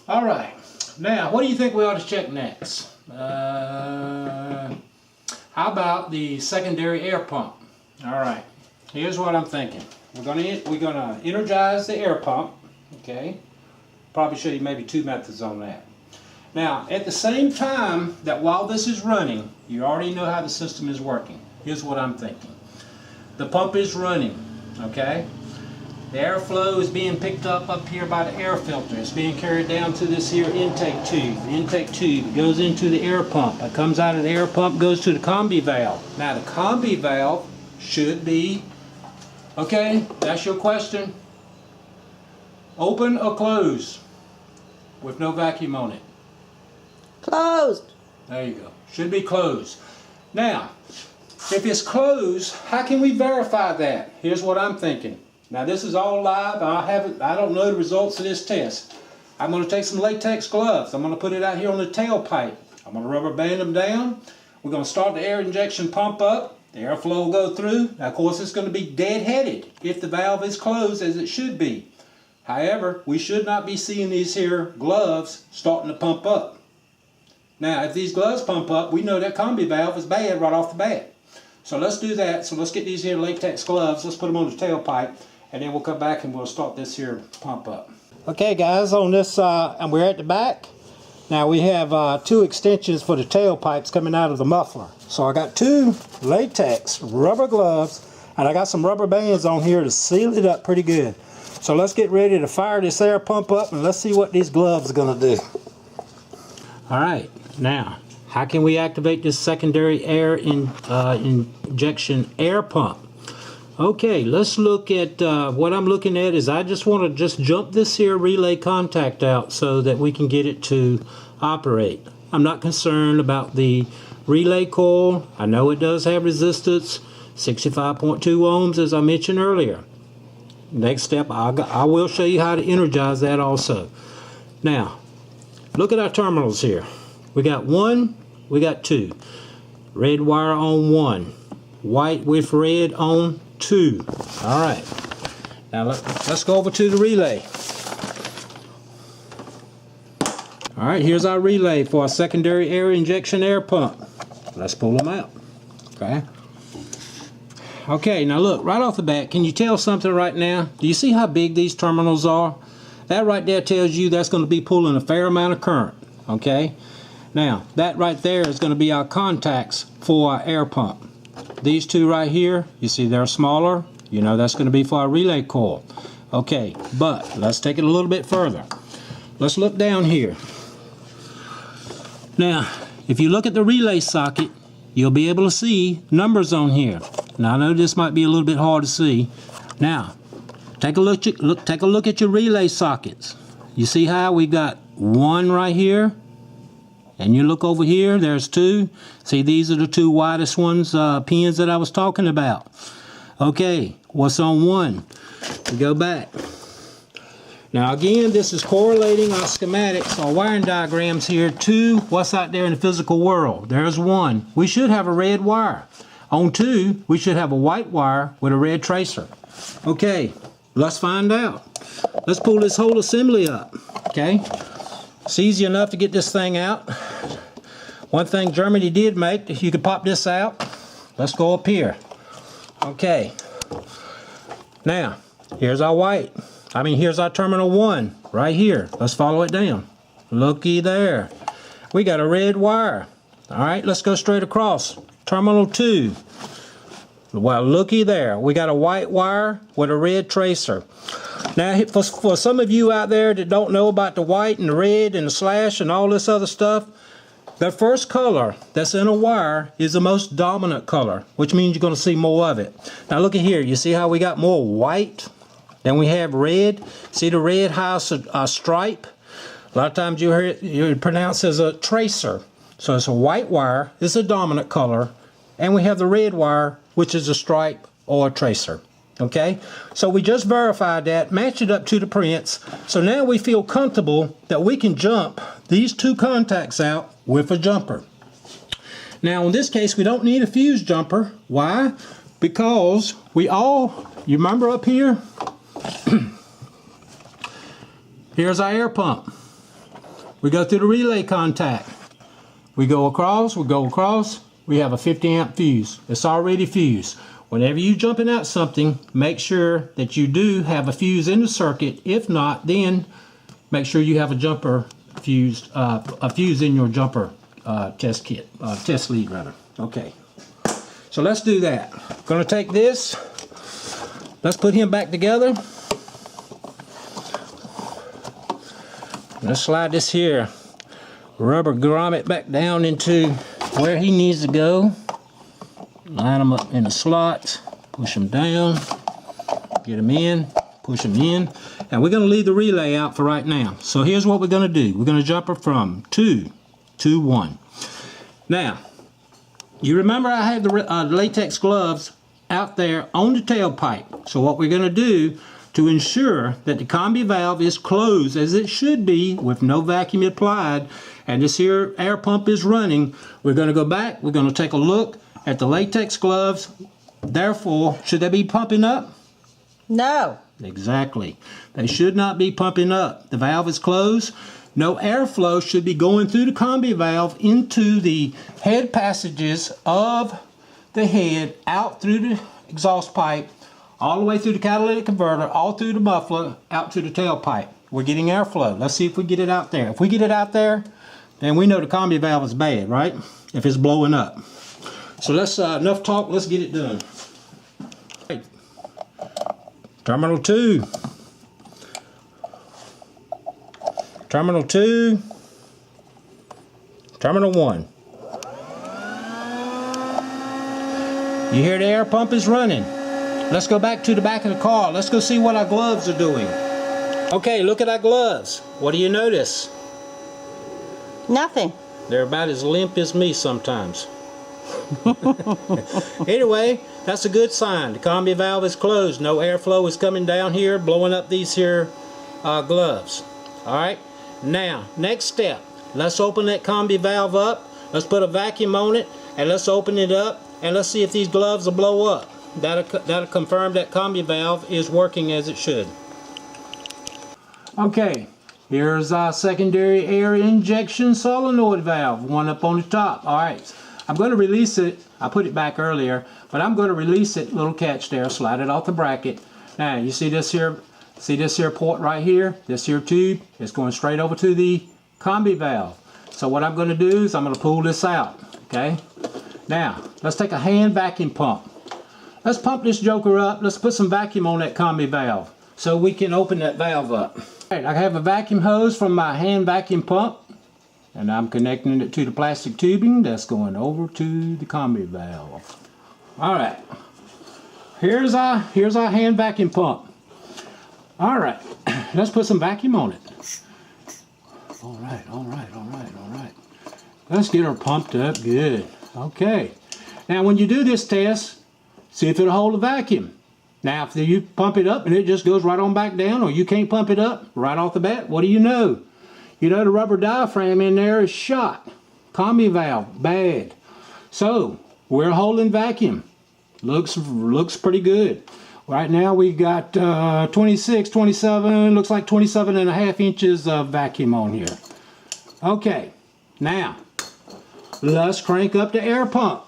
All right, now what do you think we ought to check next? How about the secondary air pump? All right, here's what I'm thinking. We're gonna energize the air pump. Okay, probably show you maybe two methods on that. Now, at the same time that while this is running, you already know how the system is working. Here's what I'm thinking. The pump is running. Okay. The airflow is being picked up here by the air filter. It's being carried down to this here intake tube. The intake tube goes into the air pump. It comes out of the air pump, goes to the combi valve. Now the combi valve should be, okay, that's your question. Open or closed with no vacuum on it? Closed. There you go. Should be closed. Now, if it's closed, how can we verify that? Here's what I'm thinking. Now this is all live. I don't know the results of this test. I'm going to take some latex gloves. I'm going to put it out here on the tailpipe. I'm going to rubber band them down. We're going to start the air injection pump up. The airflow will go through. Now of course it's going to be deadheaded if the valve is closed, as it should be. However, we should not be seeing these here gloves starting to pump up. Now if these gloves pump up, we know that combi valve is bad right off the bat. So let's do that. So let's get these here latex gloves. Let's put them on the tailpipe. And then we'll come back and we'll start this here pump up. Okay guys, on this, and we're at the back. Now we have two extensions for the tailpipes coming out of the muffler. So I got two latex rubber gloves, and I got some rubber bands on here to seal it up pretty good. So let's get ready to fire this air pump up, and let's see what these gloves are gonna do. All right, now, how can we activate this secondary air injection air pump? Okay, let's look at what I'm looking at is I just want to jump this here relay contact out so that we can get it to operate. I'm not concerned about the relay coil. I know it does have resistance, 65.2 ohms as I mentioned earlier. Next step, I will show you how to energize that also. Now, look at our terminals here. We got one, we got two. Red wire on one, white with red on 2. All right. Now let's go over to the relay. All right, here's our relay for our secondary air injection air pump. Let's pull them out. Okay. Okay, now look, right off the bat, can you tell something right now? Do you see how big these terminals are? That right there tells you that's going to be pulling a fair amount of current. Okay. Now, that right there is going to be our contacts for our air pump. These two right here, you see they're smaller. You know that's going to be for our relay coil. Okay, but let's take it a little bit further. Let's look down here. Now, if you look at the relay socket, you'll be able to see numbers on here. Now, I know this might be a little bit hard to see. Now, take a look at your relay sockets. You see how we got one right here? And you look over here, there's two. See, these are the two widest ones, pins that I was talking about. Okay, what's on one? We go back. Now again, this is correlating our schematics, our wiring diagrams here to what's out there in the physical world. There's one. We should have a red wire. On two, we should have a white wire with a red tracer. Okay, let's find out. Let's pull this whole assembly up, okay? It's easy enough to get this thing out. One thing Germany did make, you could pop this out. Let's go up here. Okay. Now, here's our white. Here's our terminal 1 right here. Let's follow it down. Looky there. We got a red wire. All right, let's go straight across. Terminal 2. Well, looky there. We got a white wire with a red tracer. Now, for some of you out there that don't know about the white and the red and the slash and all this other stuff, the first color that's in a wire is the most dominant color, which means you're going to see more of it. Now, look at here. You see how we got more white than we have red? See the red has a stripe? A lot of times you hear it pronounced as a tracer. So it's a white wire, it's a dominant color, and we have the red wire, which is a stripe or a tracer. Okay, so we just verified that, matched it up to the prints, so now we feel comfortable that we can jump these two contacts out with a jumper. Now in this case we don't need a fuse jumper. Why? Because you remember up here? Here's our air pump. We go through the relay contact. We go across, we have a 50 amp fuse. It's already fused. Whenever you're jumping out something, make sure that you do have a fuse in the circuit. If not, then make sure you have a jumper fused, a fuse in your jumper test kit, test lead rather. Okay, so let's do that. Gonna take this, let's put him back together. Let's slide this here rubber grommet back down into where he needs to go. Line them up in the slots, push them down, get them in, push them in. And we're going to leave the relay out for right now. So here's what we're going to do. We're going to jump her from 2 to 1. Now, you remember I had the latex gloves out there on the tailpipe. So what we're going to do to ensure that the combi valve is closed as it should be with no vacuum applied and this here air pump is running, we're going to go back, we're going to take a look at the latex gloves. Therefore, should they be pumping up? No. Exactly. They should not be pumping up. The valve is closed. No airflow should be going through the combi valve into the head passages of the head, out through the exhaust pipe, all the way through the catalytic converter, all through the muffler, out to the tailpipe. We're getting airflow. Let's see if we get it out there. If we get it out there, then we know the combi valve is bad, right? If it's blowing up. So let's, enough talk, let's get it done. Right. Terminal 2. Terminal 2. Terminal 1. You hear the air pump is running. Let's go back to the back of the car. Let's go see what our gloves are doing. Okay, look at our gloves. What do you notice? Nothing. They're about as limp as me sometimes. Anyway, that's a good sign. The combi valve is closed. No airflow is coming down here, blowing up these here gloves. Alright, now, next step. Let's open that combi valve up. Let's put a vacuum on it, and let's open it up, and let's see if these gloves will blow up. That'll confirm that combi valve is working as it should. Okay, here's our secondary air injection solenoid valve, one up on the top. Alright, I'm going to release it. I put it back earlier, but I'm going to release it. Little catch there, slide it off the bracket. Now, you see this here port right here? This here tube is going straight over to the combi valve. So what I'm going to do is I'm going to pull this out, okay? Now, let's take a hand vacuum pump. Let's pump this joker up. Let's put some vacuum on that combi valve so we can open that valve up. All right, I have a vacuum hose from my hand vacuum pump, and I'm connecting it to the plastic tubing that's going over to the combi valve. All right, here's our hand vacuum pump. All right, let's put some vacuum on it. All right. Let's get her pumped up good. Okay, now when you do this test, see if it'll hold the vacuum. Now, if you pump it up and it just goes right on back down, or you can't pump it up right off the bat, what do you know? You know the rubber diaphragm in there is shot. Combi valve, bad. So, we're holding vacuum. Looks pretty good. Right now we got 26, 27, looks like 27.5 inches of vacuum on here. Okay, now, let's crank up the air pump.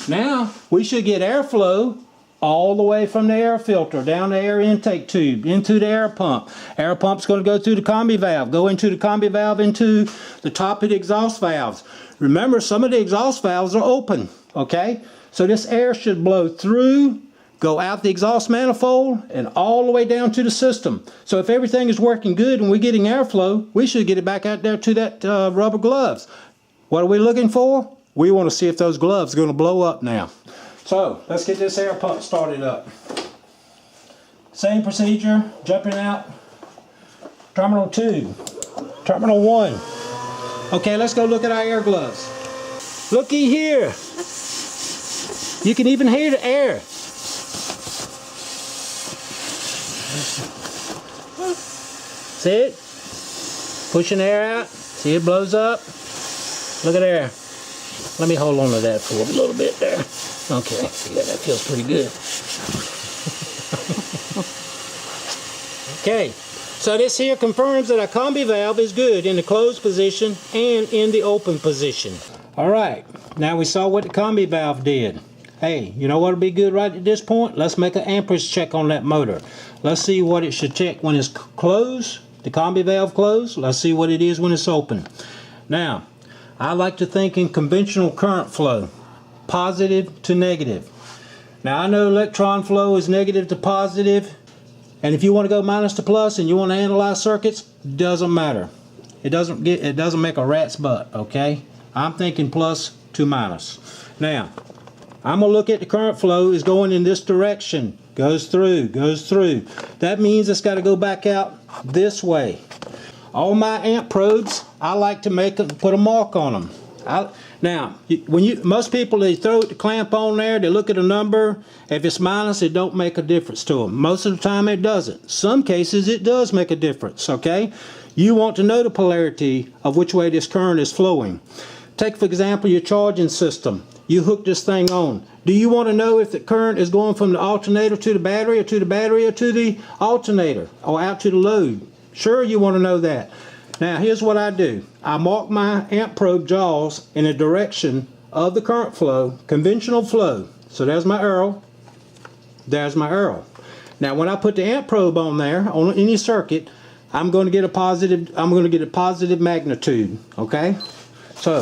Now, we should get airflow all the way from the air filter down the air intake tube into the air pump. Air pump's going to go through the combi valve, go into the combi valve into the top of the exhaust valves. Remember, some of the exhaust valves are open, okay? So this air should blow through, go out the exhaust manifold, and all the way down to the system. So if everything is working good and we're getting airflow, we should get it back out there to that rubber gloves. What are we looking for? We want to see if those gloves are going to blow up now. So, let's get this air pump started up. Same procedure, jumping out. Terminal 2. Terminal 1. Okay, let's go look at our air gloves. Looky here. You can even hear the air. See it? Pushing air out. See it blows up. Look at there. Let me hold on to that for a little bit there. Okay, yeah, that feels pretty good. Okay, So this here confirms that our combi valve is good in the closed position and in the open position. Alright, now we saw what the combi valve did. Hey, you know what would be good right at this point? Let's make an amperage check on that motor. Let's see what it should check when it's closed, the combi valve closed. Let's see what it is when it's open. Now, I like to think in conventional current flow, positive to negative. Now I know electron flow is negative to positive, and if you want to go minus to plus and you want to analyze circuits, doesn't matter. It doesn't make a rat's butt, okay? I'm thinking plus to minus. Now, I'm going to look at the current flow is going in this direction. Goes through, goes through. That means it's got to go back out this way. All my amp probes, I like to put a mark on them. Now, most people, they throw the clamp on there, they look at a number. If it's minus, it don't make a difference to them. Most of the time it doesn't. Some cases it does make a difference, okay? You want to know the polarity of which way this current is flowing. Take, for example, your charging system. You hook this thing on. Do you want to know if the current is going from the alternator to the battery, or to the battery, or to the alternator, or out to the load? Sure, you want to know that. Now, here's what I do. I mark my amp probe jaws in the direction of the current flow, conventional flow. So there's my arrow. There's my arrow. Now, when I put the amp probe on there, on any circuit, I'm going to get a positive magnitude, okay? So,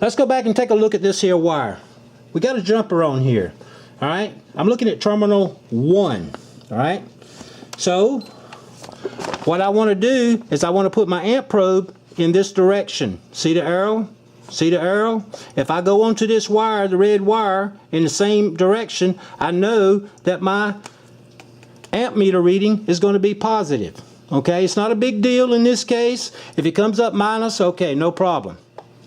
let's go back and take a look at this here wire. We got a jumper on here, all right? I'm looking at terminal 1, all right? So, what I want to do is I want to put my amp probe in this direction. See the arrow? See the arrow? If I go onto this wire, the red wire, in the same direction, I know that my amp meter reading is going to be positive. Okay, it's not a big deal in this case. If it comes up minus, okay, no problem.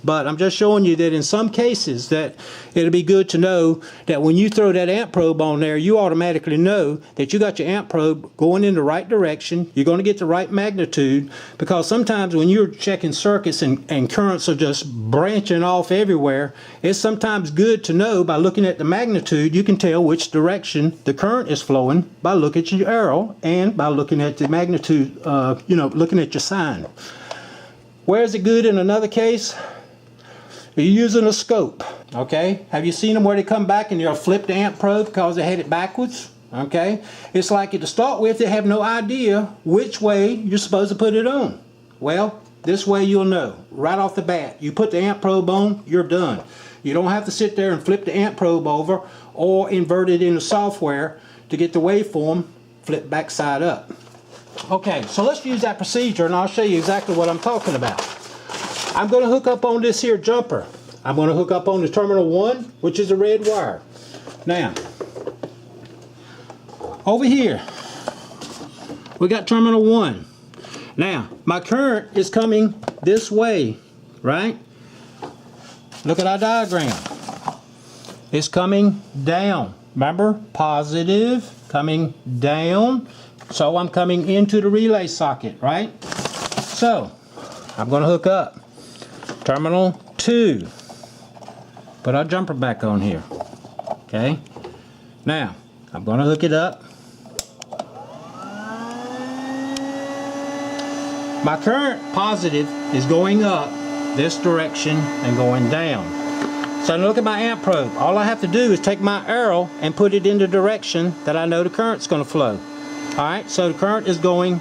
But I'm just showing you that in some cases that it'll be good to know that when you throw that amp probe on there, you automatically know that you got your amp probe going in the right direction. You're going to get the right magnitude, because sometimes when you're checking circuits and currents are just branching off everywhere, it's sometimes good to know by looking at the magnitude. You can tell which direction the current is flowing by looking at your arrow and by looking at the magnitude, looking at your sign. Where is it good in another case? You're using a scope, okay? Have you seen them where they come back and they'll flip the amp probe because they had it backwards? Okay? It's like to start with, they have no idea which way you're supposed to put it on. Well, this way you'll know right off the bat. You put the amp probe on, you're done. You don't have to sit there and flip the amp probe over or invert it in the software to get the waveform flipped back side up. Okay, so let's use that procedure and I'll show you exactly what I'm talking about. I'm going to hook up on this here jumper. I'm going to hook up on the terminal 1, which is a red wire. Now, over here, we got terminal 1. Now, my current is coming this way, right? Look at our diagram. It's coming down. Remember, positive, coming down. So I'm coming into the relay socket, right? So, I'm going to hook up terminal 2. Put our jumper back on here. Okay. Now, I'm going to hook it up. My current positive is going up this direction and going down. So look at my amp probe. All I have to do is take my arrow and put it in the direction that I know the current's going to flow. Alright, so the current is going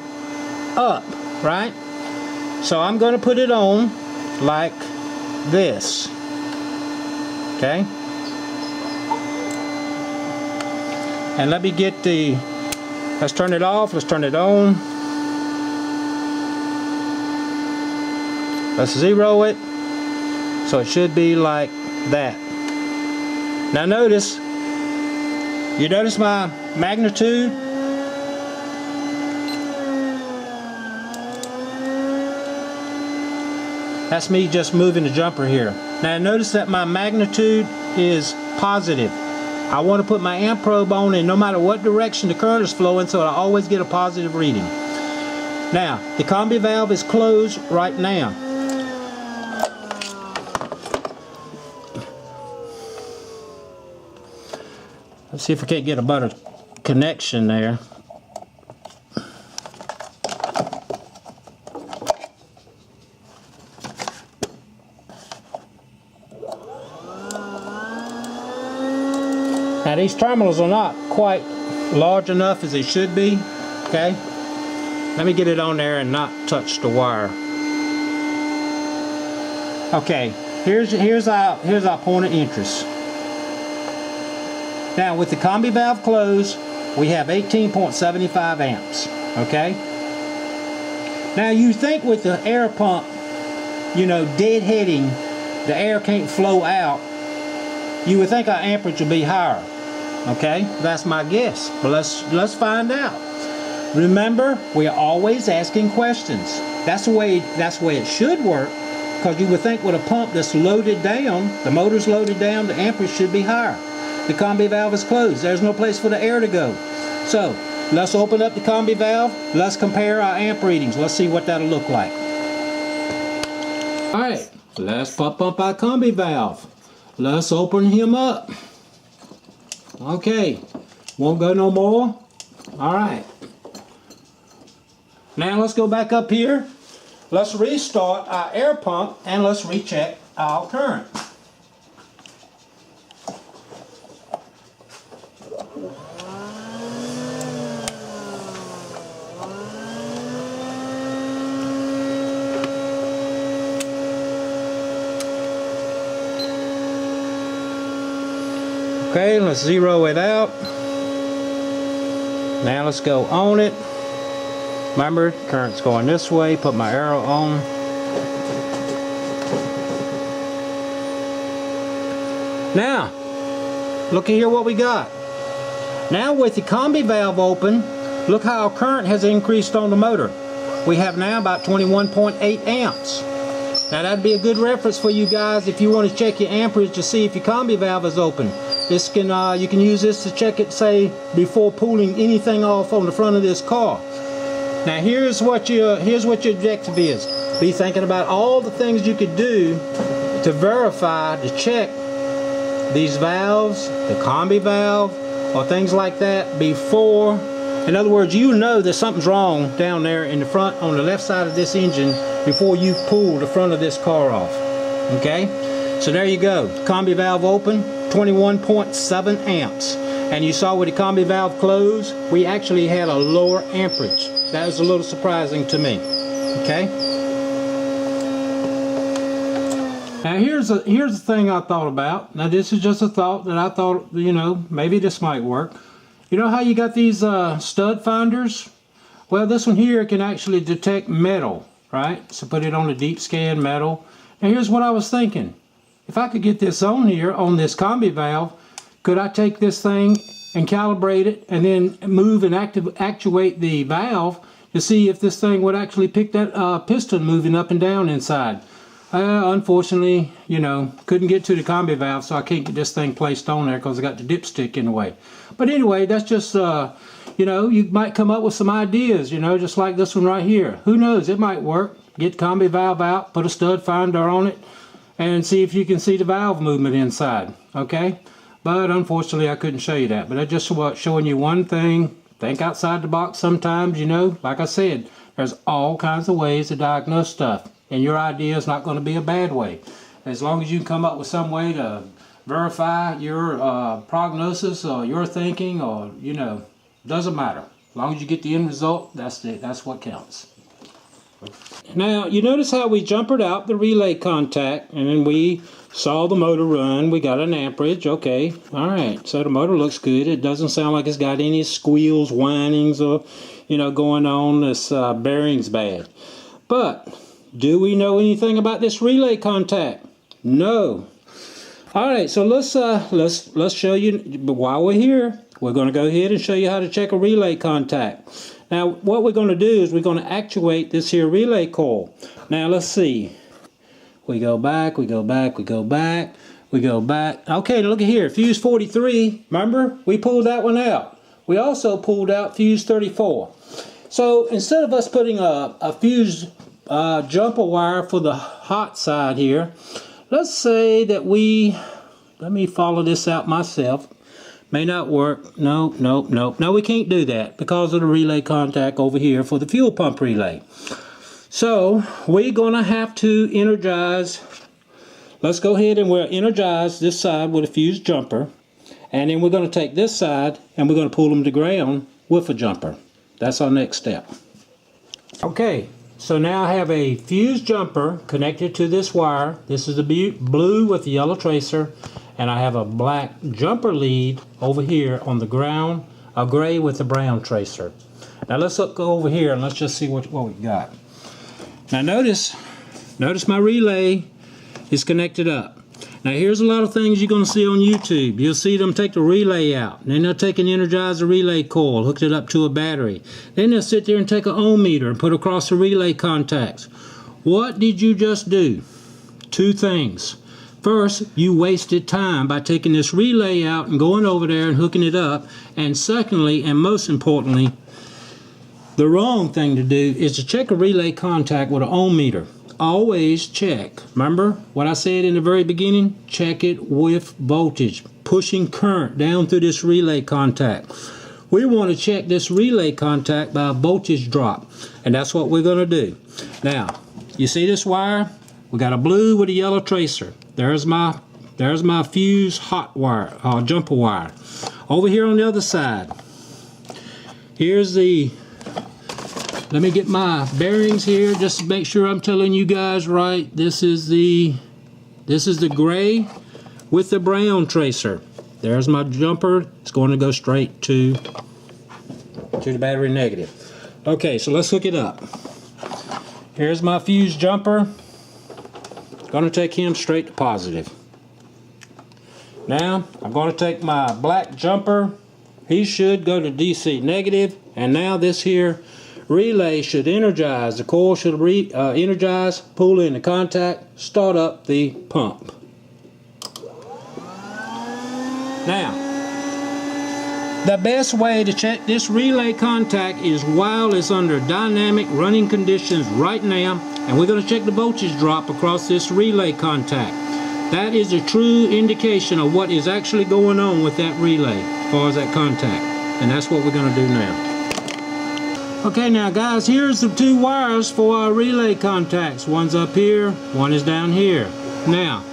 up, right? So I'm going to put it on like this. Okay? And let me get let's turn it off, let's turn it on. Let's zero it. So it should be like that. Now notice, you notice my magnitude? That's me just moving the jumper here. Now notice that my magnitude is positive. I want to put my amp probe on, and no matter what direction the current is flowing, so I always get a positive reading. Now, the combi valve is closed right now. Let's see if I can't get a better connection there. Now these terminals are not quite large enough as they should be, okay? Let me get it on there and not touch the wire. Okay, here's our point of interest. Now with the combi valve closed, we have 18.75 amps, okay? Now you think with the air pump, you know, deadheading, the air can't flow out, you would think our amperage would be higher, okay? That's my guess, but let's find out. Remember, we are always asking questions. That's the way it should work, because you would think with a pump that's loaded down, the motor's loaded down, the amperage should be higher. The combi valve is closed. There's no place for the air to go. So, let's open up the combi valve. Let's compare our amp readings. Let's see what that'll look like. Alright, let's pump up our combi valve. Let's open him up. Okay, won't go no more. Alright. Now let's go back up here. Let's restart our air pump and let's recheck our current. Okay, let's zero it out. Now let's go on it. Remember, current's going this way. Put my arrow on. Now, look here what we got. Now with the combi valve open, look how our current has increased on the motor. We have now about 21.8 amps. Now that'd be a good reference for you guys if you want to check your amperage to see if your combi valve is open. This can you can use this to check it, say, before pulling anything off on the front of this car. Now here's what your objective is. Be thinking about all the things you could do to verify, to check these valves, the combi valve, or things like that before. In other words, you know that something's wrong down there in the front on the left side of this engine before you pull the front of this car off. Okay? So there you go. Combi valve open, 21.7 amps. And you saw with the combi valve closed, we actually had a lower amperage. That was a little surprising to me. Okay? Now here's the thing I thought about. Now this is just a thought that I thought, you know, maybe this might work. You know how you got these stud finders? Well, this one here can actually detect metal, right? So put it on a deep scan metal. Now here's what I was thinking. If I could get this on here, on this combi valve, could I take this thing and calibrate it and then move and actuate the valve to see if this thing would actually pick that piston moving up and down inside? Unfortunately, you know, couldn't get to the combi valve, so I can't get this thing placed on there because I got the dipstick in the way. But anyway, that's just, you know, you might come up with some ideas, you know, just like this one right here. Who knows, it might work. Get combi valve out, put a stud finder on it, and see if you can see the valve movement inside, okay? But unfortunately, I couldn't show you that. But I just showing you one thing. Think outside the box sometimes, you know. Like I said, there's all kinds of ways to diagnose stuff. And your idea is not going to be a bad way. As long as you can come up with some way to verify your prognosis or your thinking, or, you know, doesn't matter. As long as you get the end result, that's what counts. Now, you notice how we jumpered out the relay contact, and then we saw the motor run. We got an amperage. Okay, all right. So the motor looks good. It doesn't sound like it's got any squeals, whinings, or, you know, going on. This bearing's bad. But do we know anything about this relay contact? No. All right. So let's show you. But while we're here, we're going to go ahead and show you how to check a relay contact. Now, what we're going to do is we're going to actuate this here relay coil. Now, let's see. We go back, we go back, we go back, we go back. Okay, look at here. Fuse 43, remember? We pulled that one out. We also pulled out fuse 34. So, instead of us putting a fuse jumper wire for the hot side here, let's say that let me follow this out myself. May not work. No, we can't do that because of the relay contact over here for the fuel pump relay. So we're gonna have to energize. Let's go ahead and we'll energize this side with a fuse jumper, And then we're going to take this side and we're going to pull them to ground with a jumper. That's our next step. Okay, so now I have a fuse jumper connected to this wire. This is the blue with the yellow tracer, and I have a black jumper lead over here on the ground, a gray with the brown tracer. Now let's go over here and let's just see what we got. Now notice my relay is connected up. Now here's a lot of things you're going to see on YouTube. You'll see them take the relay out. Then they'll take and energize the relay coil, hook it up to a battery. Then they'll sit there and take an ohm meter and put across the relay contacts. What did you just do? Two things. First, you wasted time by taking this relay out and going over there and hooking it up. And secondly, and most importantly, the wrong thing to do is to check a relay contact with an ohm meter. Always check. Remember what I said in the very beginning? Check it with voltage, pushing current down through this relay contact. We want to check this relay contact by a voltage drop, and that's what we're going to do. Now, you see this wire? We got a blue with a yellow tracer. There's my fuse hot wire, jumper wire. Over here on the other side, here's the. Let me get my bearings here just to make sure I'm telling you guys right. This is the gray with the brown tracer. There's my jumper. It's going to go straight to the battery negative. Okay, so let's hook it up. Here's my fuse jumper. Going to take him straight to positive. Now I'm going to take my black jumper. He should go to DC negative, and now this here relay should energize. The coil should energize, pull in the contact, start up the pump. Now, the best way to check this relay contact is while it's under dynamic running conditions right now, and we're going to check the voltage drop across this relay contact. That is a true indication of what is actually going on with that relay as far as that contact, and that's what we're going to do now. Okay, now guys, here's the two wires for our relay contacts. One's up here, one is down here. Now,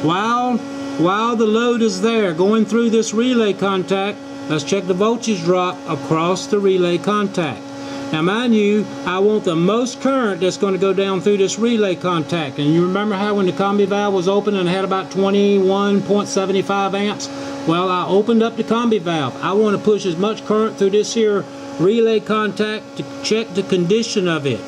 while the load is there going through this relay contact, let's check the voltage drop across the relay contact. Now mind you, I want the most current that's going to go down through this relay contact. And you remember how when the combi valve was open and had about 21.75 amps? Well, I opened up the combi valve. I want to push as much current through this here relay contact to check the condition of it,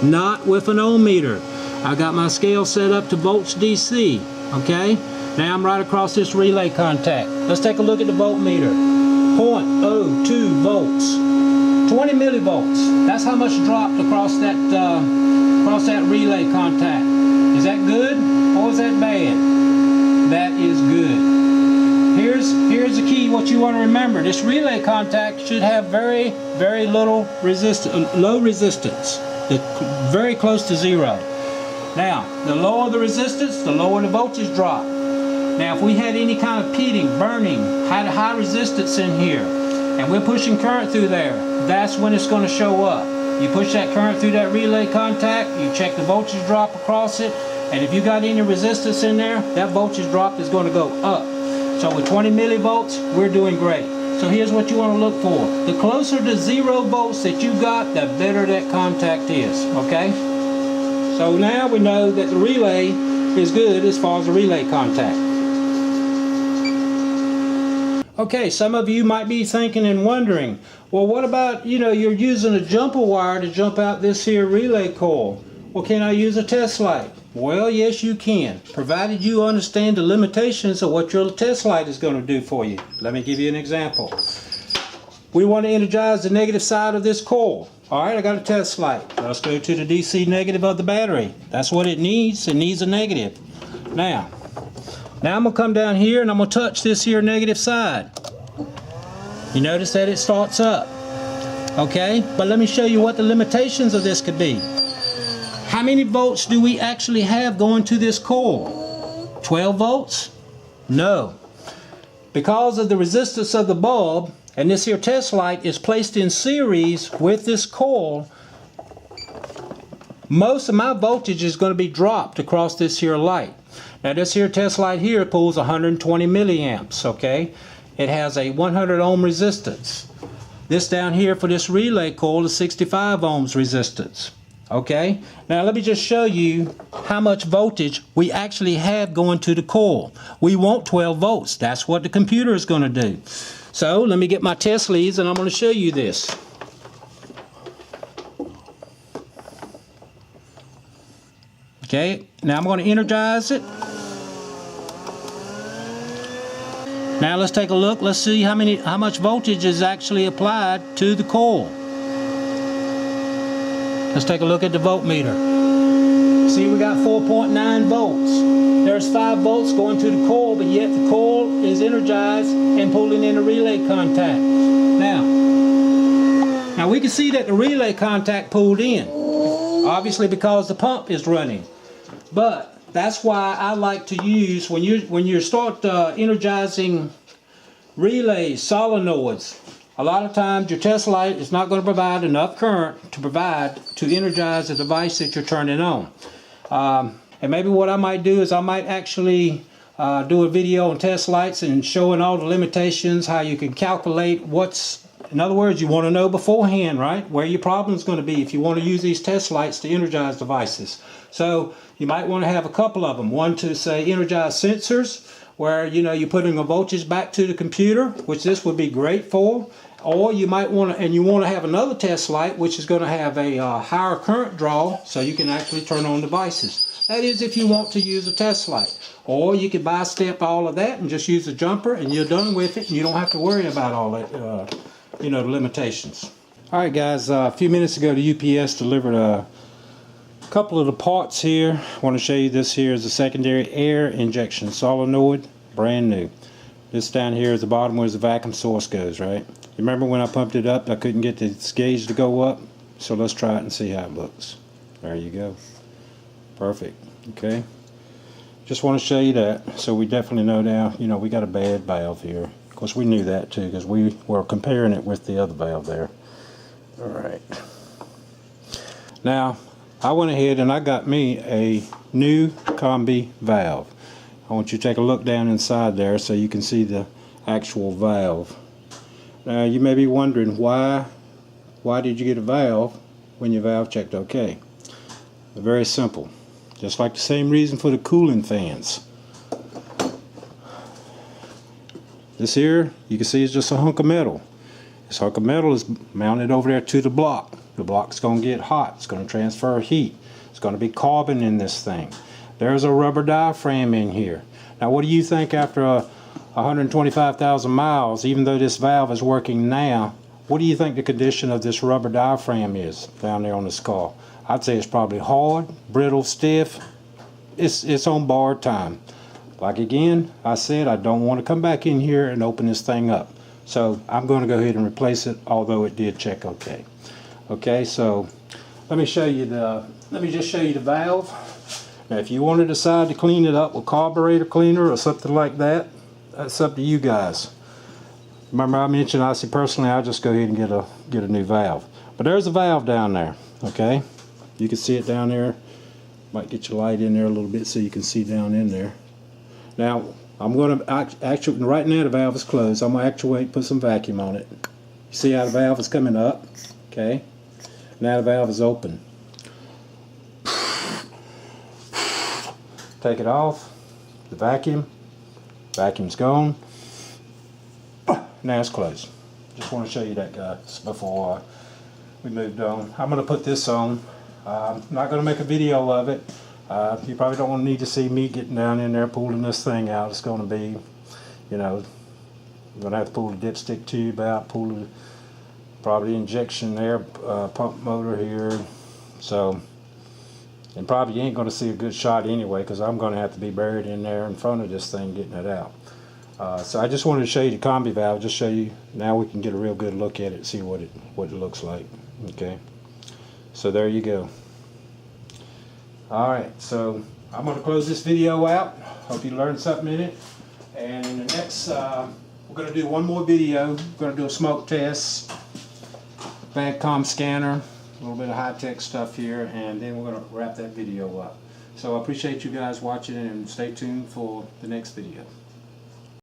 not with an ohm meter. I got my scale set up to volts DC. Okay, now I'm right across this relay contact. Let's take a look at the voltmeter. 0.02 volts, 20 millivolts. That's how much dropped across that relay contact. Is that good or is that bad? That is good. Here's the key. What you want to remember: this relay contact should have very little low resistance, very close to zero. Now, the lower the resistance, the lower the voltage drop. Now, if we had any kind of pitting, burning, had a high resistance in here, and we're pushing current through there, that's when it's going to show up. You push that current through that relay contact, you check the voltage drop across it, and if you got any resistance in there, that voltage drop is going to go up. So with 20 millivolts, we're doing great. So here's what you want to look for. The closer to 0 volts that you got, the better that contact is, okay? So now we know that the relay is good as far as the relay contact. Okay, some of you might be thinking and wondering, well, what about, you're using a jumper wire to jump out this here relay coil. Well, can I use a test light? Well, yes, you can, provided you understand the limitations of what your test light is going to do for you. Let me give you an example. We want to energize the negative side of this coil. All right, I got a test light. Let's go to the DC negative of the battery. That's what it needs. It needs a negative. Now I'm going to come down here and I'm going to touch this here negative side. You notice that it starts up. Okay, but let me show you what the limitations of this could be. How many volts do we actually have going to this coil? 12 volts? No. Because of the resistance of the bulb, and this here test light is placed in series with this coil, most of my voltage is going to be dropped across this here light. Now this here test light here pulls 120 milliamps, okay? it has a 100 ohm resistance. This down here for this relay coil is 65 ohms resistance. Okay, now let me just show you how much voltage we actually have going to the coil. We want 12 volts. That's what the computer is going to do. So let me get my test leads and I'm going to show you this. Okay, now I'm going to energize it. Now let's take a look. Let's see how much voltage is actually applied to the coil. Let's take a look at the voltmeter. See, we got 4.9 volts. There's 5 volts going to the coil, but yet the coil is energized and pulling in a relay contact. Now we can see that the relay contact pulled in, obviously because the pump is running. But that's why I like to use, when you start energizing relays, solenoids, a lot of times your test light is not going to provide enough current to energize the device that you're turning on. And maybe what I might do is I might actually do a video on test lights and showing all the limitations, how you can calculate in other words, you want to know beforehand, right, where your problem is going to be if you want to use these test lights to energize devices. So you might want to have a couple of them. One to say energize sensors, where you're putting a voltage back to the computer, which this would be great for. Or you might want to have another test light which is going to have a higher current draw, so you can actually turn on devices. That is if you want to use a test light. Or you could bypass all of that and just use a jumper and you're done with it and you don't have to worry about all that, the limitations. Alright guys, a few minutes ago the UPS delivered a couple of the parts here. I want to show you this here is a secondary air injection solenoid, brand new. This down here is the bottom where the vacuum source goes, right? You remember when I pumped it up, I couldn't get the gauge to go up? So let's try it and see how it looks. There you go. Perfect. Okay. Just want to show you that. So we definitely know now, we got a bad valve here. Of course, we knew that too because we were comparing it with the other valve there. Alright. Now, I went ahead and I got me a new combi valve. I want you to take a look down inside there so you can see the actual valve. Now you may be wondering why did you get a valve when your valve checked okay? Very simple. Just like the same reason for the cooling fans. This here, you can see, is just a hunk of metal. This hunk of metal is mounted over there to the block. The block's going to get hot. It's going to transfer heat. It's going to be carbon in this thing. There's a rubber diaphragm in here. Now what do you think after 125,000 miles, even though this valve is working now, what do you think the condition of this rubber diaphragm is down there on this car? I'd say it's probably hard, brittle, stiff. It's on borrowed time. Like again, I said I don't want to come back in here and open this thing up. So I'm going to go ahead and replace it, although it did check okay. Okay, so let me just show you the valve. Now if you want to decide to clean it up with carburetor cleaner or something like that, that's up to you guys. Remember I mentioned, I said personally I'll just go ahead and get a new valve. But there's a valve down there, okay? You can see it down there. Might get your light in there a little bit so you can see down in there. Now I'm going to actually, right now the valve is closed. I'm going to actuate, put some vacuum on it. You see how the valve is coming up? Okay. Now the valve is open. Take it off. The vacuum's gone. Now it's closed. Just want to show you that, guys, before we moved on. I'm going to put this on. I'm not going to make a video of it. You probably don't need to see me getting down in there pulling this thing out. It's going to be, I'm going to have to pull the dipstick tube out, pull probably injection air pump motor here. So, and probably you ain't going to see a good shot anyway because I'm going to have to be buried in there in front of this thing getting it out. So I just wanted to show you the combi valve, just show you, now we can get a real good look at it, see what it looks like. Okay, so there you go. Alright, so I'm going to close this video out. Hope you learned something in it. And in the next, we're going to do one more video. We're going to do a smoke test, VADCOM scanner, a little bit of high-tech stuff here, and then we're going to wrap that video up. So I appreciate you guys watching and stay tuned for the next video.